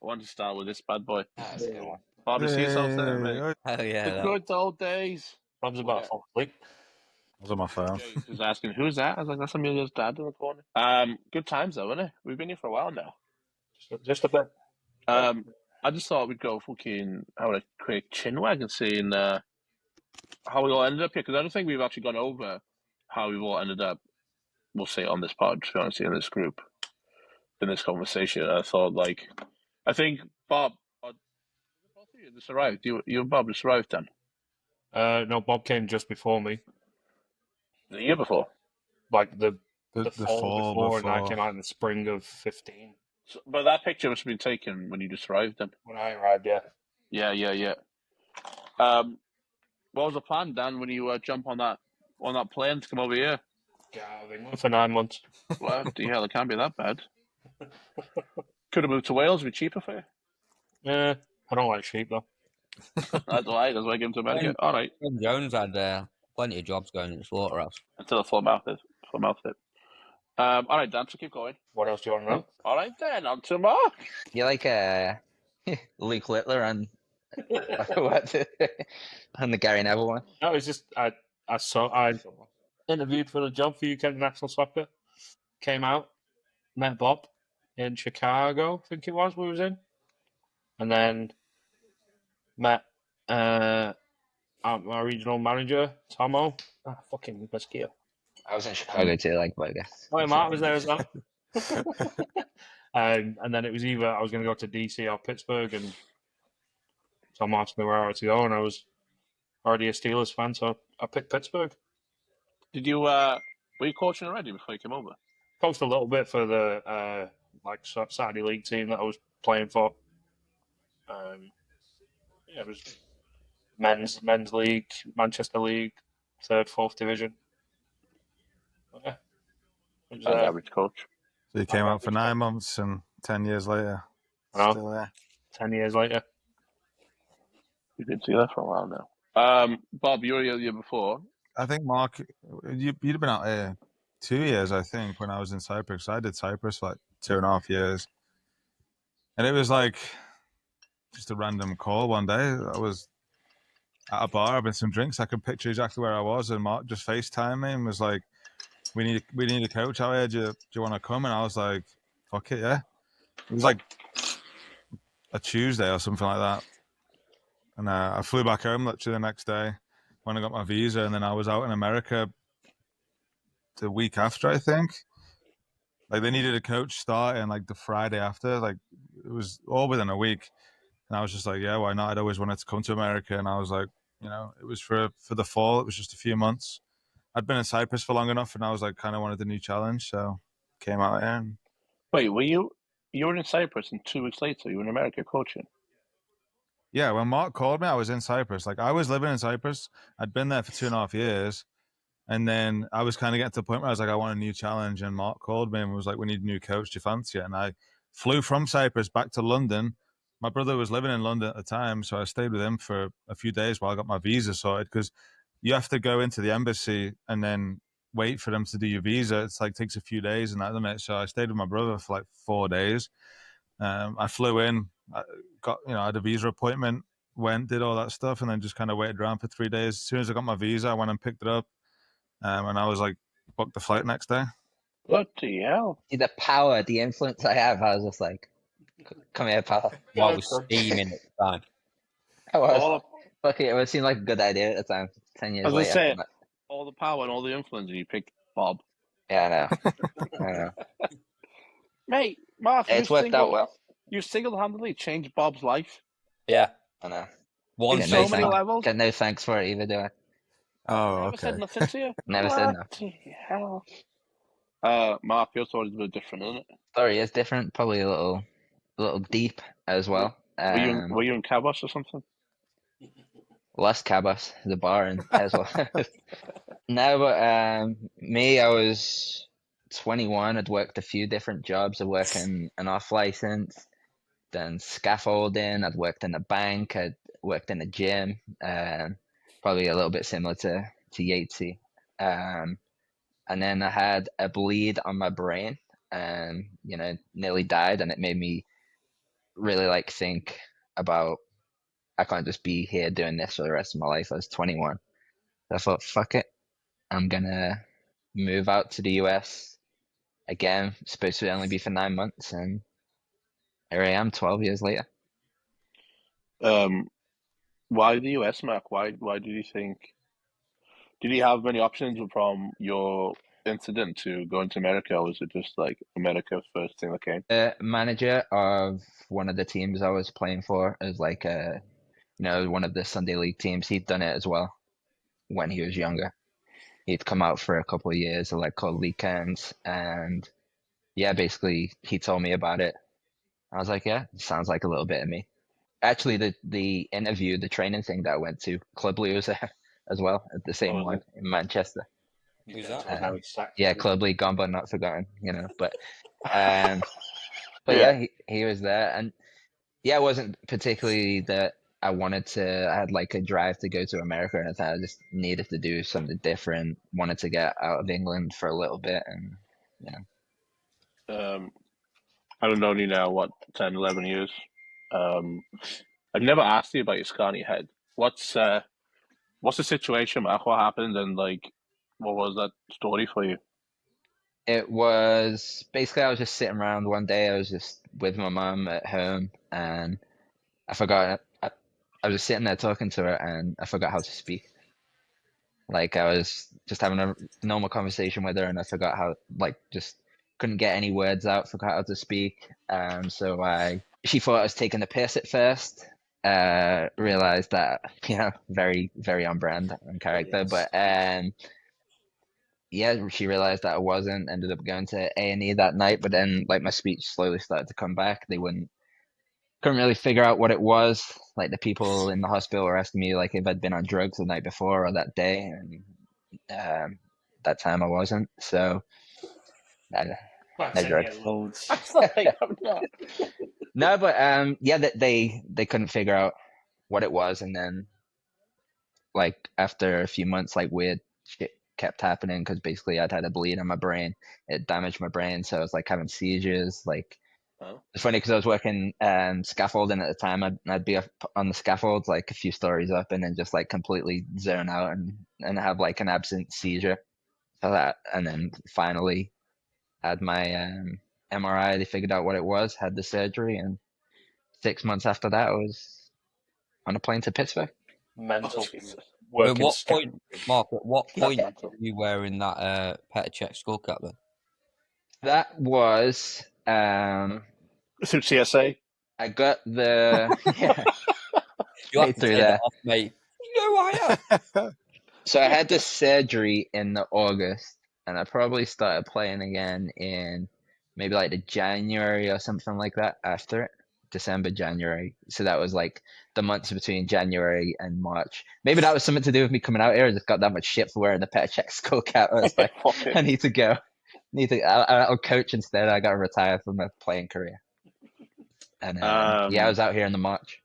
want to start with this bad boy. That's a good one. Bob, you see yourself there, mate? Oh yeah. The good old days. Rob's about to fall asleep. I was on my phone. Jay was asking, who's that? I was like, that's Amelia's dad in the corner. Good times though, isn't it? We've been here for a while now. Just a bit. I just thought we'd go fucking have a quick chin wag and seeing how we all ended up here, because I don't think we've actually gone over how we've all ended up. We'll say on this pod, to be honest, in this group, in this conversation. I thought, I think Bob, both of you just arrived. You and Bob just arrived then. No, Bob came just before me. The year before. Like the fall before, and I came out in the spring of 15. So, but that picture must have been taken when you just arrived then. When I arrived, yeah. Yeah. What was the plan, Dan, when you jump on that plane to come over here? Get out of England for 9 months. Well, the hell, it can't be that bad. Could have moved to Wales, it'd be cheaper for you. Yeah, I don't like sheep though. That's why I gave him to America. All right. Tim Jones had plenty of jobs going in the slaughterhouse. Until the full mouth it. All right, Dan, so keep going. What else do you want to know? All right, then, on to Mark. You like Luke Littler and what? And the Gary Neville one? No, it's just I interviewed for the job for UK National Soccer. Came out, met Bob in Chicago, I think it was, we was in. And then met our regional manager, Tomo. Fucking mosquito. I was in Chicago too, like, but I guess. Oh, Mark was there as well. And then it was either I was going to go to DC or Pittsburgh, and Tom asked me where I had to go, and I was already a Steelers fan, so I picked Pittsburgh. Did you were you coaching already before you came over? Coached a little bit for the Saturday League team that I was playing for. It was men's league, Manchester League, 3rd, 4th division. Yeah. It was, average coach. So you came out for 9 months, and 10 years later, still there. 10 years later. You did see that for a while now. Bob, you were here the year before. I think, Mark, you'd have been out here 2 years, I think, when I was in Cyprus. I did Cyprus for 2.5 years. And it was just a random call one day. I was at a bar having some drinks. I could picture exactly where I was, and Mark just FaceTimed me and was like, we need a coach out here. Do you want to come? And I was like, fuck it, yeah. It was like a Tuesday or something like that. And I flew back home literally the next day when I got my visa, and then I was out in America the week after, I think. They needed a coach starting the Friday after. It was all within a week. And I was just like, yeah, why not? I'd always wanted to come to America. And I was like, it was for the fall. It was just a few months. I'd been in Cyprus for long enough, and I was kind of wanted a new challenge. So came out here. And... Wait, you were in Cyprus, and 2 weeks later you were in America coaching? Yeah, when Mark called me, I was in Cyprus. I was living in Cyprus. I'd been there for 2.5 years. And then I was kind of getting to the point where I was like, I want a new challenge. And Mark called me and was like, we need a new coach. Do you fancy it? And I flew from Cyprus back to London. My brother was living in London at the time, so I stayed with him for a few days while I got my visa sorted, because you have to go into the embassy and then wait for them to do your visa. It's takes a few days and that, doesn't it? So I stayed with my brother for 4 days. I flew in, I had a visa appointment, did all that stuff, and then just kind of waited around for 3 days. As soon as I got my visa, I went and picked it up, and I was booked the flight next day. Bloody hell. See, the power, the influence I have, I was just like, come here, pal. Well, I was steaming at the time. I was. Fuck it, it seemed like a good idea at the time. 10 years I was later. saying, all the power and all the influence, and you picked Bob. Yeah, I know. Mate, Mark, it's worked out well. You single-handedly changed Bob's life. Yeah. I know. One so many levels. Get no thanks for it either, do I? Oh, Never okay. said nothing to you. Never said no. Bloody hell. Mark, your story's a bit different, isn't it? Story is different, probably a little deep as well. Were you in Cabos or something? Less Cabos, the bar in as well. No, but me, I was 21. I'd worked a few different jobs. I worked in an off license, then scaffolding. I'd worked in a bank. I'd worked in a gym. Probably a little bit similar to Yatesy. And then I had a bleed on my brain, and nearly died, and it made me really like think about I can't just be here doing this for the rest of my life. I was 21. I thought, fuck it. I'm gonna move out to the US again. Supposed to only be for 9 months, and here I am 12 years later. Why the US, Mark? Why did you think? Did you have many options from your incident to going to America, or was it just like America first thing that came? The manager of one of the teams I was playing for is like one of the Sunday League teams. He'd done it as well when he was younger. He'd come out for a couple of years, like called league camps, and yeah, basically he told me about it. I was like, yeah, sounds like a little bit of me. Actually, the interview, the training thing that I went to, Clubley was there as well at the same one in Manchester. Who's that? Yeah, Clubley, gone but not forgotten, but Yeah. he was there, and yeah, it wasn't particularly that I had like a drive to go to America or anything. I just needed to do something different, wanted to get out of England for a little bit, and I've known you now, 10, 11 years. I've never asked you about your Scotty head. What's the situation, Mark? What happened, and like, what was that story for you? it was basically I was just sitting around one day. I was just with my mum at home, and I forgot. I was just sitting there talking to her, and I forgot how to speak. Like I was just having a normal conversation with her, and I forgot how, just couldn't get any words out. Forgot how to speak. She thought I was taking the piss at first. Realized that, very, very on brand and character. Yes. But yeah, she realized that I wasn't. Ended up going to A&E that night. But then, like, my speech slowly started to come back. Couldn't really figure out what it was. Like, the people in the hospital were asking me like if I'd been on drugs the night before or that day, and that time I wasn't. So no drugs. Loads. No, but yeah, they couldn't figure out what it was, and then like after a few months, like weird shit kept happening because basically I'd had a bleed on my brain. It damaged my brain, so I was like having seizures. Like it's funny because I was working scaffolding at the time. I'd be up on the scaffold like a few stories up, and then just like completely zone out and have like an absent seizure. So that, and then finally had my MRI. They figured out what it was, had the surgery, and 6 months after that, I was on a plane to Pittsburgh. Mental. At what point, Mark? At what point were you wearing that Petr Cech skull cap then? That was through CSA. I got the You have to through say there. that off, mate. You know I am. So I had the surgery in the August, and I probably started playing again in maybe like the January or something like that after it. December, January. So that was like the months between January and March. Maybe that was something to do with me coming out here. I just got that much shit for wearing the Petr Cech skull cap. I was like, I need to go. I'll coach instead. I got to retire from my playing career. And yeah, I was out here in the March.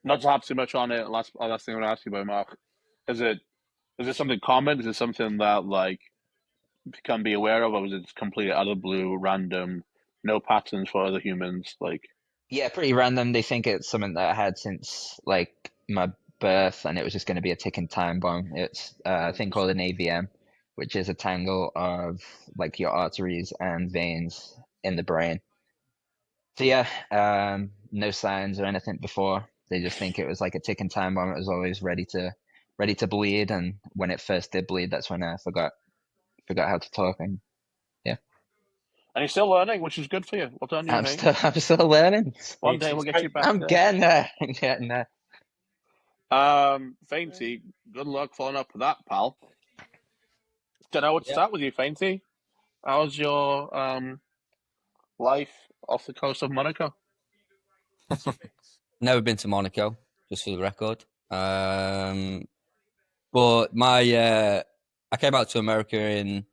Not to have too much on it. Last thing I want to ask you about, Mark, is it something common? Is it something that like you can be aware of, or was it just completely out of the blue, random, no patterns for other humans? Like, yeah, pretty random. They think it's something that I had since like my birth, and it was just going to be a ticking time bomb. It's a thing called an AVM, which is a tangle of like your arteries and veins in the brain. So yeah, no signs or anything before. They just think it was like a ticking time bomb. It was always ready to bleed, and when it first did bleed, that's when I forgot how to talk. And yeah, and you're still learning, which is good for you. Well done, you. I'm still learning. One day we'll get you back. I'm getting there. I'm getting there. Fainty, good luck following up with that, pal. Don't know what to start with you, Fainty. How's your life off the coast of Monaco? Never been to Monaco, just for the record. But I came out to America in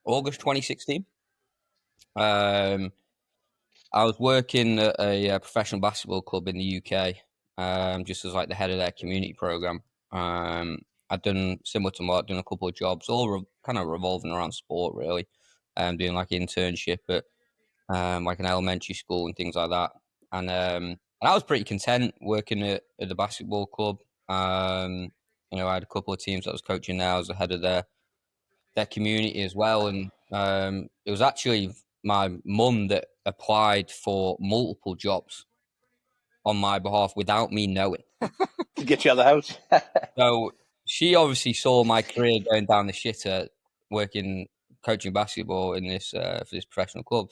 August 2016. I was working at a professional basketball club in the UK, just as like the head of their community program. I'd done similar to Mark, done a couple of jobs, all kind of revolving around sport, really. Doing like internship at like an elementary school and things like that. and I was pretty content working at the basketball club. You know, I had a couple of teams that I was coaching there. I was the head of their community as well, and it was actually my mum that applied for multiple jobs on my behalf without me knowing. To get you out of the house. So she obviously saw my career going down the shitter, working coaching basketball in this for this professional club,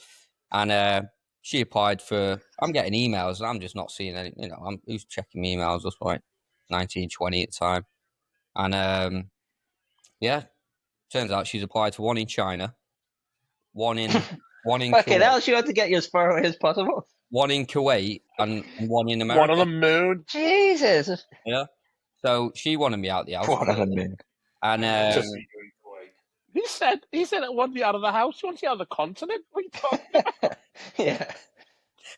and she applied for. I'm getting emails, and I'm just not seeing any. You know, I'm who's checking my emails. I was like 19, 20 at the time, and yeah, turns out she's applied for one in China, one in Fucking Kuwait, hell, she want to get you as far away as possible. one in Kuwait, and one in One on America. the moon. Jesus. Yeah, so she wanted me out the house, What a man. and Just see you in Kuwait. He said it wanted you out of the house. He wants you out of the continent. What are you talking about? Yeah.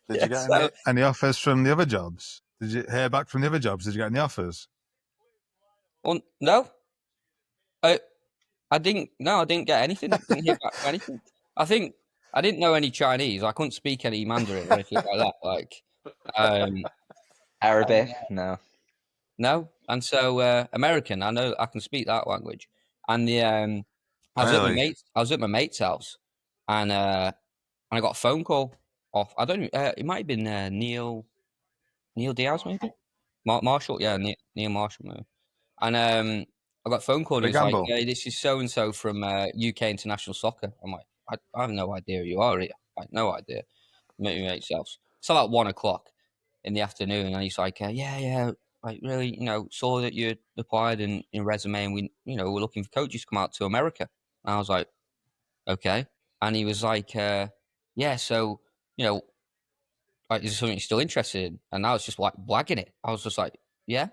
Did you get any offers from the other jobs? Did you hear back from the other jobs? Did you get any offers? well, no, I didn't. No, I didn't get anything. Didn't hear back from anything. I think I didn't know any Chinese. I couldn't speak any Mandarin or anything like that. Like, Arabic? No. no. And so American, I know I can speak that language. And the I was at my Really? mate's. I was at my mate's house, and I got a phone call off. I don't. It might have been Neil Diaz, maybe Marshall. Yeah, Neil Marshall. Maybe. And I got a phone call and The he was like, gamble. "Hey, this is so and so from UK International Soccer." I'm like, I have no idea who you are here. Like, no idea. Meet yourselves. It's about 1:00 in the afternoon, and he's like, "Yeah, like really, you know, saw that you applied in your resume, and we, you know, we're looking for coaches to come out to America." And I was like, "Okay," and he was like, "Yeah, so you know, like, is there something you're still interested in?" And I was just like blagging it. I was just like, yeah,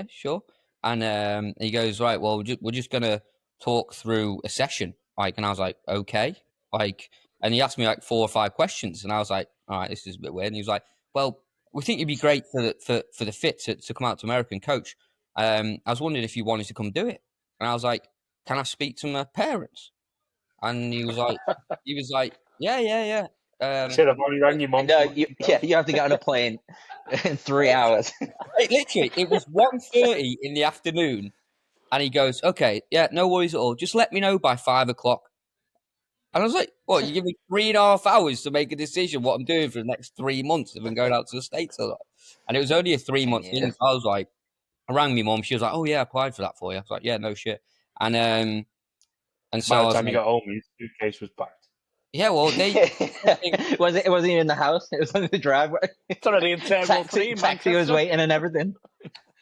sure. And he goes, right, well, we're just gonna talk through a session, like, and I was like, okay, like, and he asked me like 4 or 5 questions, and I was like, all right, this is a bit weird. And he was like, well, we think you'd be great for the fit to come out to America and coach. I was wondering if you wanted to come do it, and I was like, can I speak to my parents? And he was like, yeah. Said I've already rang your mum. No, you have to get on a plane in 3 hours. Literally, it was 1:30 in the afternoon, and he goes, "Okay, yeah, no worries at all. Just let me know by 5:00." And I was like, "What? You give me 3.5 hours to make a decision what I'm doing for the next 3 months if I'm going out to the States or not?" And it was only a 3-month Yeah. thing. So I was like, I rang my mum. She was like, "Oh yeah, I applied for that for you." I was like, "Yeah, no shit." And so By I the was time you like, got home, your suitcase was packed. "Yeah, well, It wasn't even in the house. It was on the driveway. It's already in Terminal 3. Taxi was waiting and everything.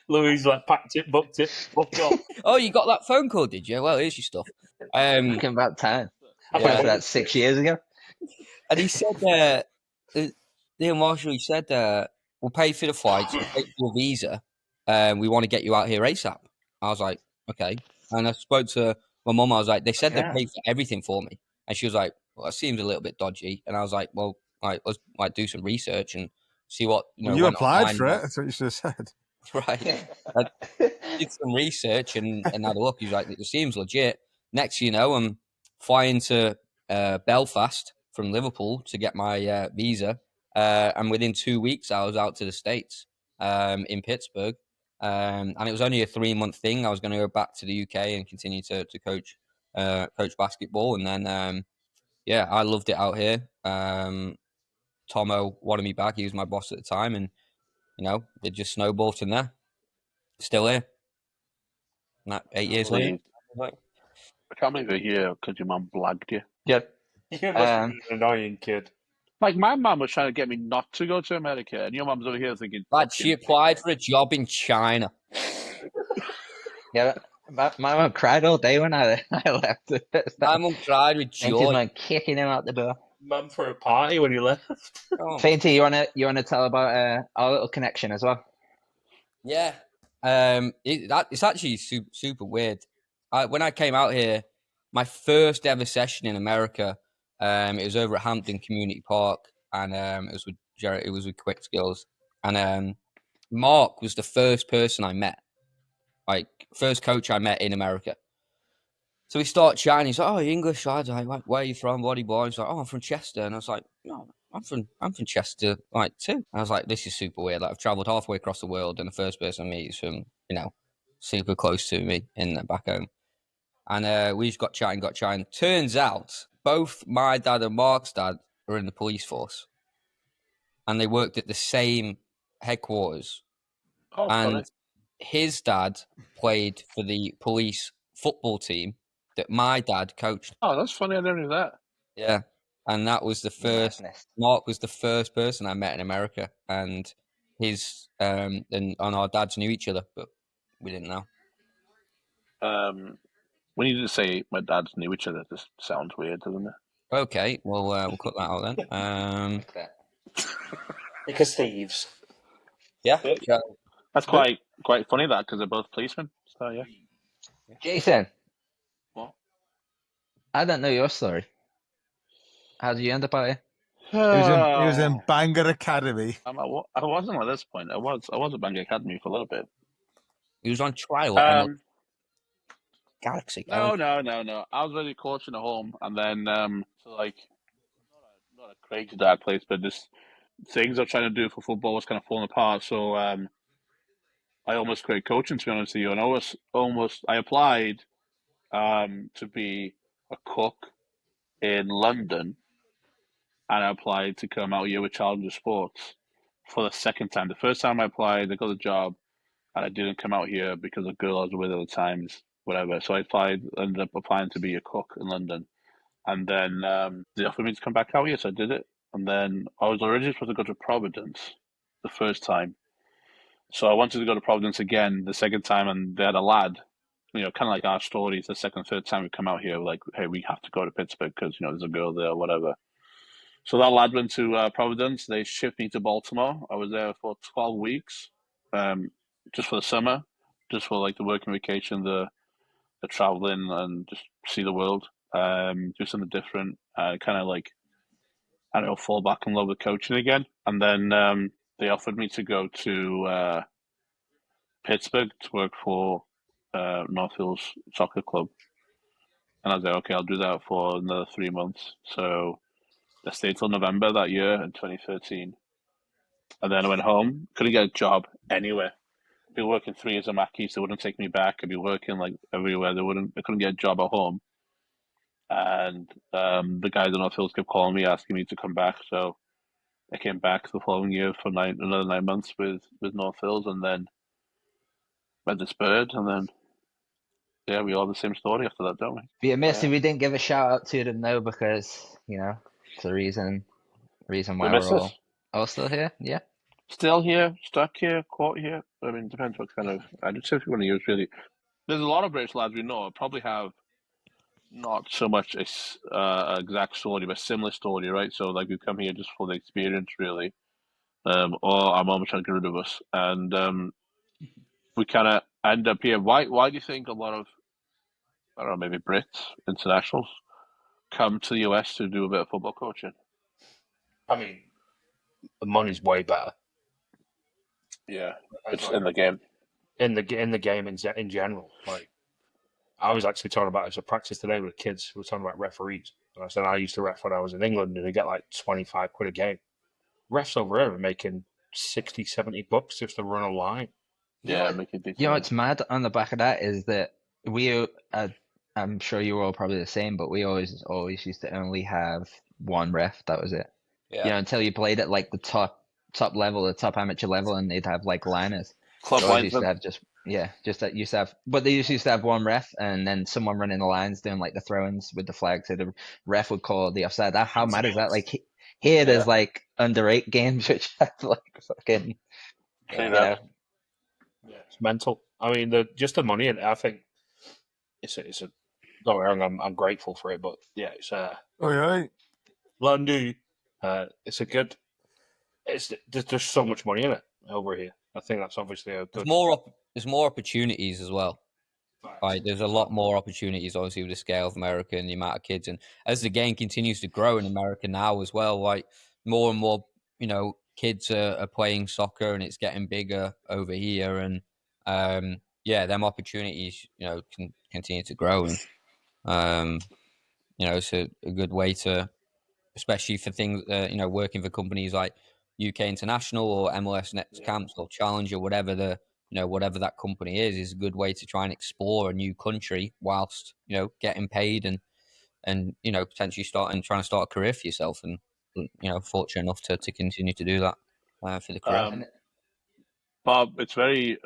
Louise like packed it, booked it, booked off. oh, you got that phone call, did you? Well, here's your stuff." Fucking about time. Yeah. That's 6 years ago. And he said, Neil Marshall, he said, we'll pay for the flights, we'll pay for your visa. We want to get you out here ASAP. I was like, okay. And I spoke to my mum. I was like, they said they paid for everything for me. And she was like, well, that seems a little bit dodgy. And I was like, well, let's do some research and see what, You went applied online for about. it. That's what you should have said. Right. I did some research and had a look. He's like, it seems legit. Next, you know, I'm flying to Belfast from Liverpool to get my visa. And within 2 weeks, I was out to the States in Pittsburgh. And it was only a 3-month thing. I was going to go back to the UK and continue to coach basketball. And then, yeah, I loved it out here. Tomo wanted me back. He was my boss at the time. And, you know, it just snowballed from there. Still here. Not 8 years later. I can't believe you're here because your mum blagged you. Yep. You must be an annoying kid. Like, my mum was trying to get me not to go to America, and your mum's over here thinking... Lad, she applied for a job in China. Yeah, my mum cried all day when I left. My mum cried with Thank you, joy. man, kicking him out the door. Mum for a party when you left. Oh. Fainty, you wanna tell about our little connection as well? Yeah. It's actually super weird. When I came out here, my first ever session in America, it was over at Hampton Community Park, and it was with Jared. It was with Quick Skills, and Mark was the first person I met, like first coach I met in America. So we start chatting. He's like, "Oh, you're English lad. Like, where are you from? What are you born?" He's like, "Oh, I'm from Chester," and I was like, "No, I'm from Chester, like too. I was like, this is super weird. Like I've travelled halfway across the world, and the first person I meet is from super close to me in back home. And we just got chatting. Turns out both my dad and Mark's dad are in the police force, and they worked at the same headquarters. Oh, And funny. his dad played for the police football team that my dad coached. Oh, that's funny. I never knew that. Yeah. And that was the first. Madness. Mark was the first person I met in America, and his and our dads knew each other, but we didn't know. When you just say my dads knew each other, it just sounds weird, doesn't it? Okay, well we'll cut that out then. Because thieves. Yeah. That's quite funny that because they're both policemen. So yeah. Jason, What? I don't know your story. How did you end up out here? He was in Bangor Academy. I wasn't at this point. I was at Bangor Academy for a little bit. He was on trial on the Galaxy. No. I was really coaching at home, and then so like not a crazy dark place, but just things I was trying to do for football was kind of falling apart. So I almost quit coaching, to be honest with you, and I applied to be a cook in London, and I applied to come out here with Challenger Sports for the second time. The first time I applied, I got the job, and I didn't come out here because the girl I was with at the times, whatever. So I ended up applying to be a cook in London, and then they offered me to come back out here, so I did it. And then I was originally supposed to go to Providence the first time, so I wanted to go to Providence again the second time, and they had a lad, kind of like our stories. The second, third time we come out here, like, hey, we have to go to Pittsburgh because there's a girl there, or whatever. So that lad went to Providence. They shipped me to Baltimore. I was there for 12 weeks, just for the summer, just for like the working vacation, the traveling, and just see the world, do something different, kind of like, I don't know, fall back in love with coaching again. And then they offered me to go to Pittsburgh to work for North Hills Soccer Club. And I was like, okay, I'll do that for another 3 months. So I stayed till November that year in 2013. And then I went home, couldn't get a job anywhere. I'd been working 3 years at Mackey's, they wouldn't take me back. I'd be working like everywhere. I couldn't get a job at home. And the guys in North Hills kept calling me, asking me to come back. So I came back the following year for another 9 months with North Hills, and then went to Spurred, and then yeah, we all have the same story after that, don't we? Be amiss if we didn't give a shout out to them though, because it's the reason why miss we're us. all still here. Yeah. Still here, stuck here, caught here. I mean, depends what kind of adjective you want to use, really. There's a lot of British lads we know probably have not so much a exact story, but similar story, right? So like we come here just for the experience, really, or our mum trying to get rid of us, and we kind of end up here. Why do you think a lot of, I don't know, maybe Brits, internationals, come to the US to do a bit of football coaching? I mean, the money's way better. Yeah, it's in the game. In the game in general. Like, I was actually talking about it as a practice today with kids. We were talking about referees. And I said I used to ref when I was in England, and they get like 25 quid a game. Refs over here are making 60, 70 bucks just to run a line. Yeah, make it decent. What's mad on the back of that is that I'm sure you were all probably the same, but we always used to only have one ref. That was it. Yeah. Until you played at like the top level, the top amateur level, and they'd have like liners. Club They always used linesman. to have used to have, but they used to have one ref, and then someone running the lines doing like the throw-ins with the flag, so the ref would call the offside. How mad is that? Like here, there's like under 8 games which have like fucking, Yeah, it's mental. I mean, just the money, and I think it's a. Don't get me wrong, I'm grateful for it, but yeah, it's London. It's a good. There's so much money in it over here. I think that's obviously a good. There's more opportunities as well. Like, there's a lot more opportunities, obviously, with the scale of America and the amount of kids, and as the game continues to grow in America now as well, like more and more, kids are playing soccer, and it's getting bigger over here, and them opportunities, can continue to grow, and it's a good way to especially for things, working for companies like UK International or MLS Next Camps or Challenger, whatever whatever that company is a good way to try and explore a new country whilst getting paid and potentially trying to start a career for yourself. And fortunate enough to continue to do that for the career. Bob, it's very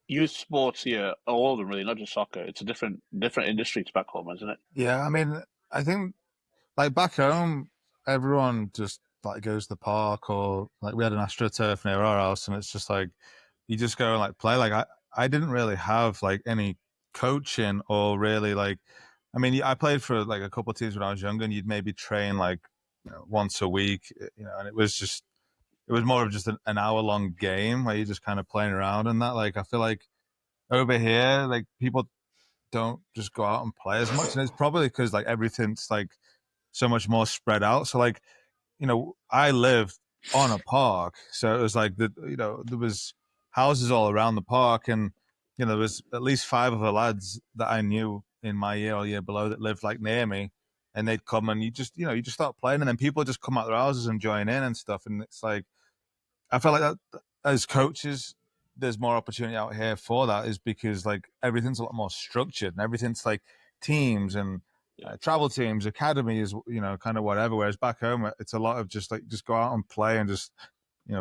youth sports here, all of them really, not just soccer. It's a different industry to back home, isn't it? Yeah, I mean, I think like back home, everyone just like goes to the park, or like we had an AstroTurf near our house, and it's just like you just go and like play. Like I didn't really have like any coaching or really like. I mean, I played for like a couple of teams when I was younger, and you'd maybe train like once a week, and it was more of just an hour long game where you're just kind of playing around and that. Like I feel like over here, like people don't just go out and play as much, and it's probably because like everything's like so much more spread out. So like, I lived on a park, so it was like there was houses all around the park, and there was at least 5 other lads that I knew in my year or year below that lived like near me, and they'd come and you just start playing, and then people just come out their houses and join in and stuff, and it's like I feel like that as coaches, there's more opportunity out here for that, is because like everything's a lot more structured and everything's like teams and travel teams, academies, kind of whatever. Whereas back home, it's a lot of just go out and play and just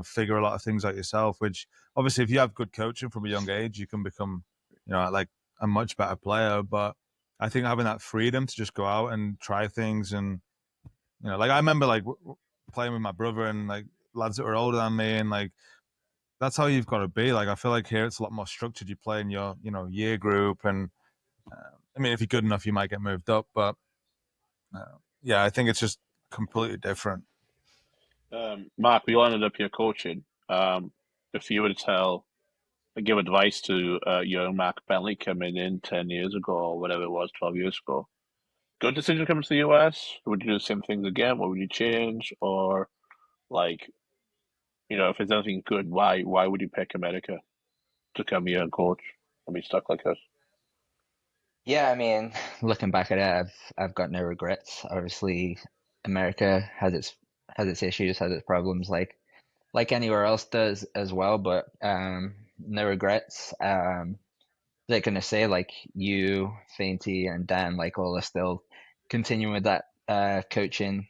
figure a lot of things out yourself. Which obviously, if you have good coaching from a young age, you can become like a much better player. But I think having that freedom to just go out and try things, and like I remember like playing with my brother and like lads that were older than me, and like that's how you've got to be. Like I feel like here it's a lot more structured. You play in your year group, and I mean if you're good enough, you might get moved up. But yeah, I think it's just completely different. Mark, we all ended up here coaching. If you were to give advice to young Mark Bentley coming in 10 years ago or whatever it was, 12 years ago, good decision coming to the US? Would you do the same things again? What would you change? Or like, if there's anything good, why would you pick America to come here and coach and be stuck like us? Yeah, I mean, looking back at it, I've got no regrets. Obviously, America has its issues, has its problems, like anywhere else does as well. But no regrets. They're gonna say like you, Fainty, and Dan, like all are still continuing with that coaching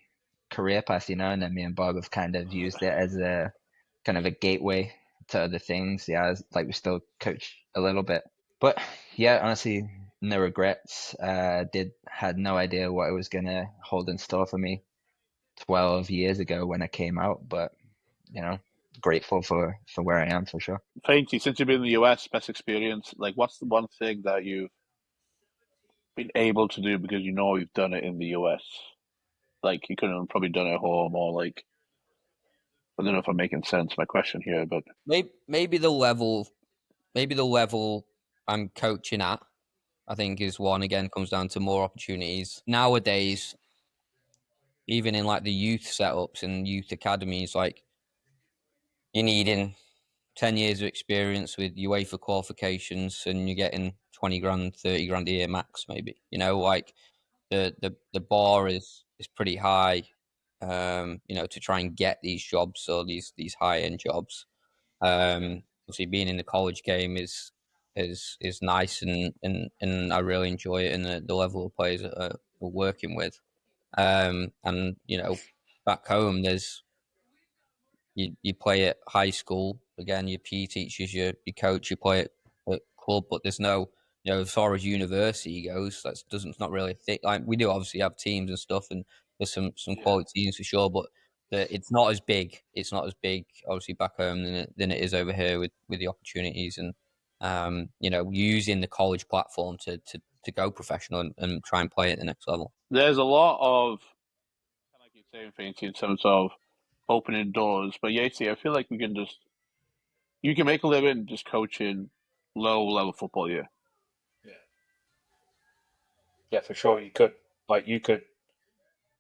career path, and then me and Bob have kind of used it as a kind of a gateway to other things. Yeah, like we still coach a little bit, but yeah, honestly, no regrets. Had no idea what it was gonna hold in store for me 12 years ago when I came out, but grateful for where I am for sure. Fainty, since you've been in the US, best experience, like what's the one thing that you've been able to do because you've done it in the US? Like you couldn't have probably done it at home, or like, I don't know if I'm making sense, my question here, but Maybe the level I'm coaching at, I think is one. Again, comes down to more opportunities nowadays. Even in like the youth setups and youth academies, like you're needing 10 years of experience with UEFA qualifications, and you're getting 20 grand, 30 grand a year max, maybe. Like the bar is pretty high, to try and get these jobs or these high end jobs. Obviously, being in the college game is nice, and I really enjoy it, and the level of players that we're working with. And back home, you play at high school again. Your PE teachers, your coach, you play at club, but there's no, as far as university goes, it's not really a thing. Like we do obviously have teams and stuff, and there's some quality teams for sure, but it's not as big. It's not as big, obviously, back home than it is over here with the opportunities and using the college platform to go professional and try and play at the next level. there's a lot of, like you're saying, Fancy, in terms of opening doors. But Yatesy, I feel like you can make a living just coaching low level football. Yeah, Yeah, for sure. You could.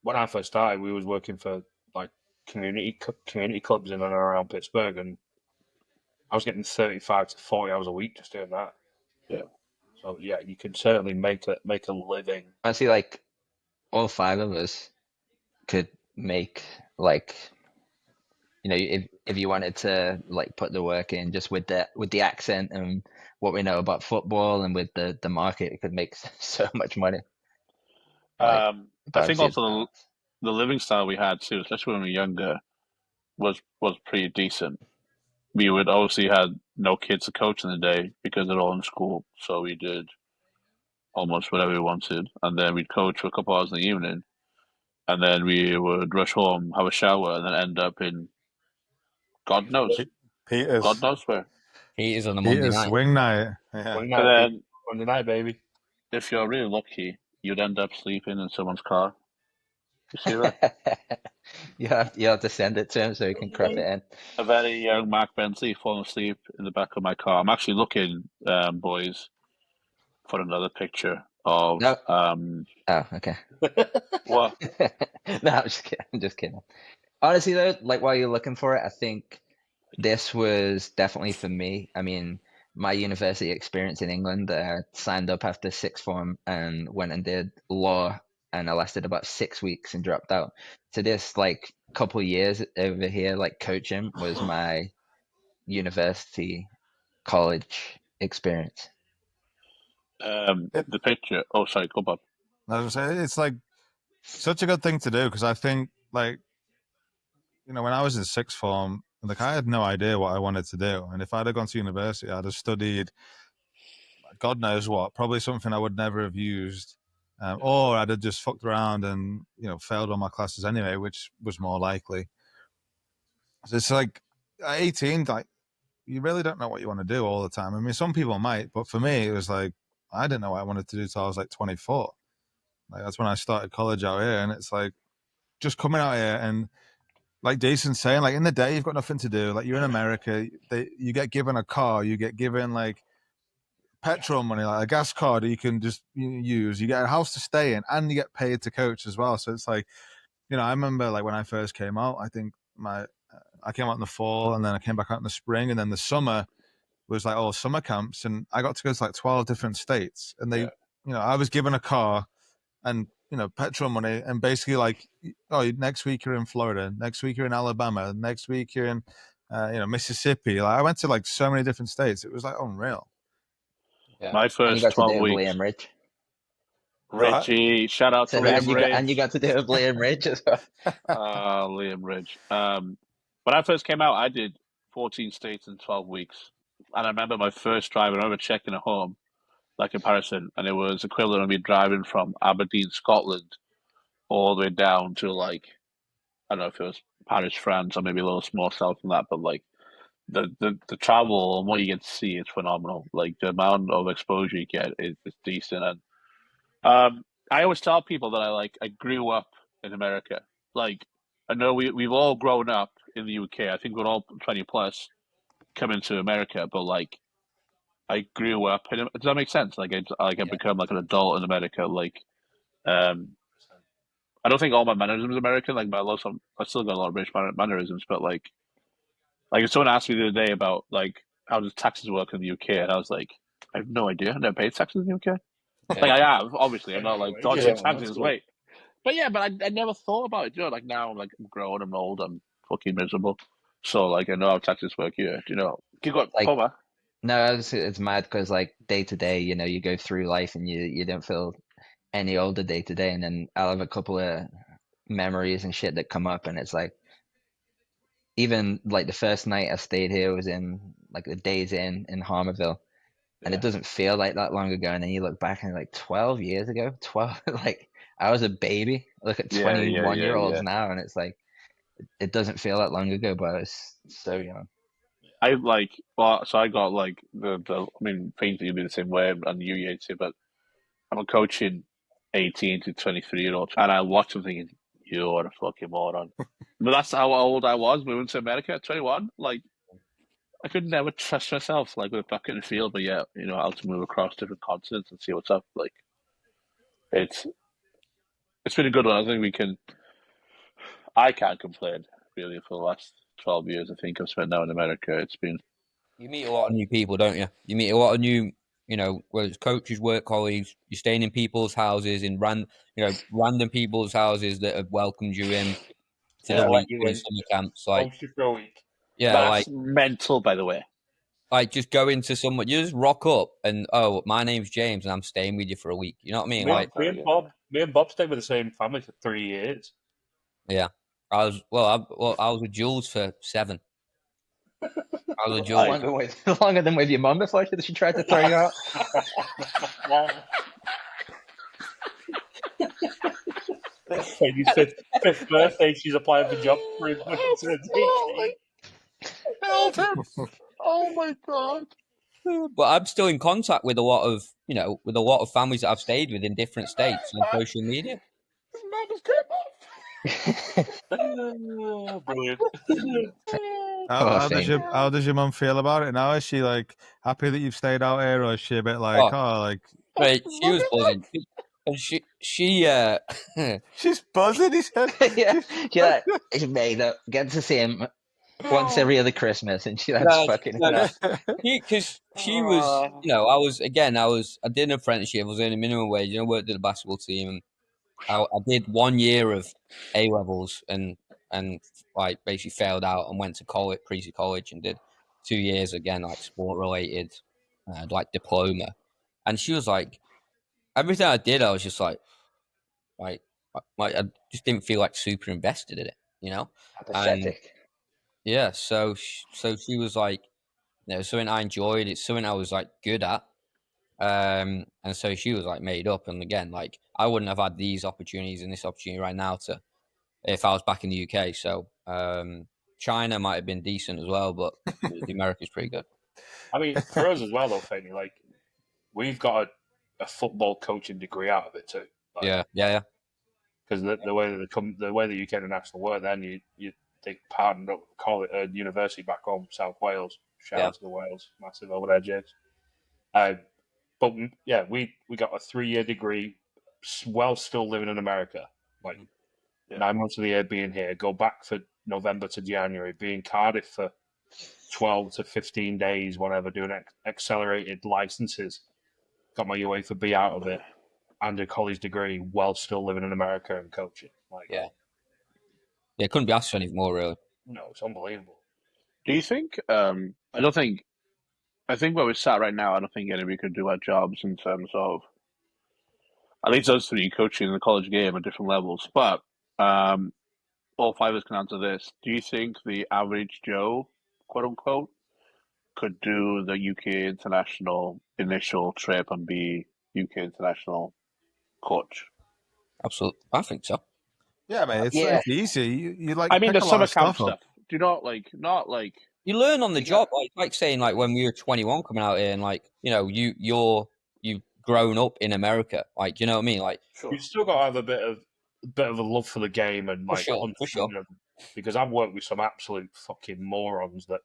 When I first started, we was working for like community clubs in and around Pittsburgh, and I was getting 35 to 40 hours a week just doing that. yeah. So yeah, you can certainly make a living. Honestly, like all 5 of us could make, like, you know, if you wanted to like put the work in, just with the accent and what we know about football and with the market, it could make so much money. Like, I but think obviously it's also not. the living style we had too, especially when we were younger, was pretty decent. We would obviously had no kids to coach in the day because they're all in school, so we did almost whatever we wanted, and then we'd coach for a couple hours in the evening, and then we would rush home, have a shower, and then end up in God knows, God Peter's knows where. He is on a Monday Peter's night. swing night. Yeah. Monday And night, then Monday night, baby. if you're really lucky, you'd end up sleeping in someone's car. You see that? You have to send it to him so he can crop it in. A very young Mark Bentley falling asleep in the back of my car. I'm actually looking, boys, for another picture of No. Oh, okay. what? No, I'm just kidding. I'm just kidding. Honestly, though, like while you're looking for it, I think this was definitely for me. I mean, my university experience in England, signed up after sixth form and went and did law, and I lasted about 6 weeks and dropped out. So this like couple years over here, like coaching, was my university college experience. The picture. Oh, sorry, go Bob. I was gonna say, it's like such a good thing to do because I think, like, you know, when I was in sixth form, like I had no idea what I wanted to do, and if I'd have gone to university, I'd have studied God knows what, probably something I would never have used, or I'd have just fucked around and, you know, failed all my classes anyway, which was more likely. So it's like at 18, like you really don't know what you want to do all the time. I mean, some people might, but for me, it was like I didn't know what I wanted to do till I was like 24. Like that's when I started college out here, and it's like just coming out here and, like Jason's saying, like in the day you've got nothing to do. Like you're in America, you get given a car, you get given like petrol money, like a gas card you can just use. You get a house to stay in, and you get paid to coach as well. So it's like, you know, I remember like when I first came out, I think I came out in the fall, and then I came back out in the spring, and then the summer was like all summer camps, and I got to go to like 12 different states, and they, you know, I was given a car and, you know, petrol money, and basically like, oh, next week you're in Florida, next week you're in Alabama, next week you're in, you know, Mississippi. Like I went to like so many different states. It was like unreal. Yeah. My And you first got to 12 do it with weeks. Liam Ridge. Richie, shout out to So and Liam Ridge. you got to do it with Liam Ridge as well. Liam Ridge. When I first came out, I did 14 states in 12 weeks. And I remember my first drive, I remember checking at home, like comparison, and it was equivalent of me driving from Aberdeen, Scotland, all the way down to like, I don't know if it was Paris, France, or maybe a little small south than that, but like the travel and what you get to see is phenomenal. Like the amount of exposure you get is decent. And I always tell people that I grew up in America. Like I know we've all grown up in the UK. I think we're all 20 plus coming to America, but like I grew up in. Does that make sense? I become like an adult in America. Like um, I don't think all my mannerisms are American. Like I still got a lot of British mannerisms, but like if someone asked me the other day about like how does taxes work in the UK, and I was like, I have no idea. I never paid taxes in the UK. Like I have, obviously. I'm not like dodging taxes. Wait, but yeah, but I never thought about it. You know, like now I'm like I'm grown, I'm old, I'm fucking miserable. So like I know how taxes work here. You know, keep going, Like, Homer. no, it's mad because like day to day, you know, you go through life and you don't feel any older day to day, and then I'll have a couple of memories and shit that come up, and it's like even like the first night I stayed here was in like the Days Inn in Harmerville, and it doesn't feel like that long ago, and then you look back and you're like 12 years ago, 12, like I was a baby. Look at Yeah, yeah, 21-year-olds yeah. now, and it's like it doesn't feel that long ago, but I was so young. I like, well, so I got like I mean, painting you be the same way, and you too, but I'm coaching 18 to 23-year-olds, and I watch them thinking, you're a fucking moron. But that's how old I was moving to America at 21. Like, I could never trust myself, like, with back in the field, but yeah, you know, how to move across different continents and see what's up. Like, it's it's been a good one. I think I can't complain, really, for the last 12 years, I think I've spent now in America. It's been, You meet a lot of new people, don't you? You meet a lot of new, whether it's coaches, work colleagues, you're staying in people's houses, in random people's houses that have welcomed you in for the Yeah, week let you in in. summer camps. Like, Host you for a week. yeah, That's mental, by the way. like just go into someone, you just rock up and, oh, my name's James and I'm staying with you for a week. You know what I mean? Like, Me and Bob stayed with the same family for 3 years. yeah, I was with Jules for 7. I was with Jules. Longer than with your mum before she tried to throw you out. Katie's fifth birthday, she's applying for jobs for his when he turns 18. Help him! Oh my god! But I'm still in contact with a lot of families that I've stayed with in different states on social media. His mum just came off. Brilliant. How does your mum feel about it now? Is she like happy that you've stayed out here, or is she a bit like, Right, she was buzzing, and she she's buzzing? He said, yeah, it's made up. Get to see him once every other Christmas, and that's fucking enough. Because she was, I did an apprenticeship. I was earning minimum wage. Worked at the basketball team, and I did 1 year of A levels, and like basically failed out and went to college, college, and did 2 years again, like sport related, like diploma. And she was like, everything I did, I was just like I just didn't feel like super invested in it, Pathetic. And yeah, so she was like, something I enjoyed. It's something I was like good at. And so she was like made up. And again, like I wouldn't have had these opportunities and this opportunity right now if I was back in the UK. So China might have been decent as well, but the America's pretty good. I mean, for us as well, though, Fanny, like we've got a football coaching degree out of it too. Like, yeah. Because the way that the UK International were, then they partnered up, call it a university back home, South Wales. Shout out to the Wales, massive over there, James. But yeah, we got a 3-year degree, while still living in America. Like 9 months of the year being here, go back for November to January, be in Cardiff for 12 to 15 days, whatever, doing accelerated licenses. Got my UEFA B out of it, and a college degree while still living in America and coaching. Like, yeah, couldn't be asked for anything more, really. No, it's unbelievable. Do you think? I think where we're sat right now, I don't think anybody could do our jobs in terms of, at least us three coaching in the college game at different levels. But all 5 of us can answer this. Do you think the average Joe, quote unquote, could do the UK international initial trip and be UK international coach? Absolutely, I think so. Yeah, mate, it's easy. You like. I mean, the summer camp stuff. Do you not like? You learn on the job, like saying like when we were 21 coming out here, and like you've grown up in America, like, you know what I mean? Like, you've still got to have a bit of a love for the game and like for sure. Because I've worked with some absolute fucking morons that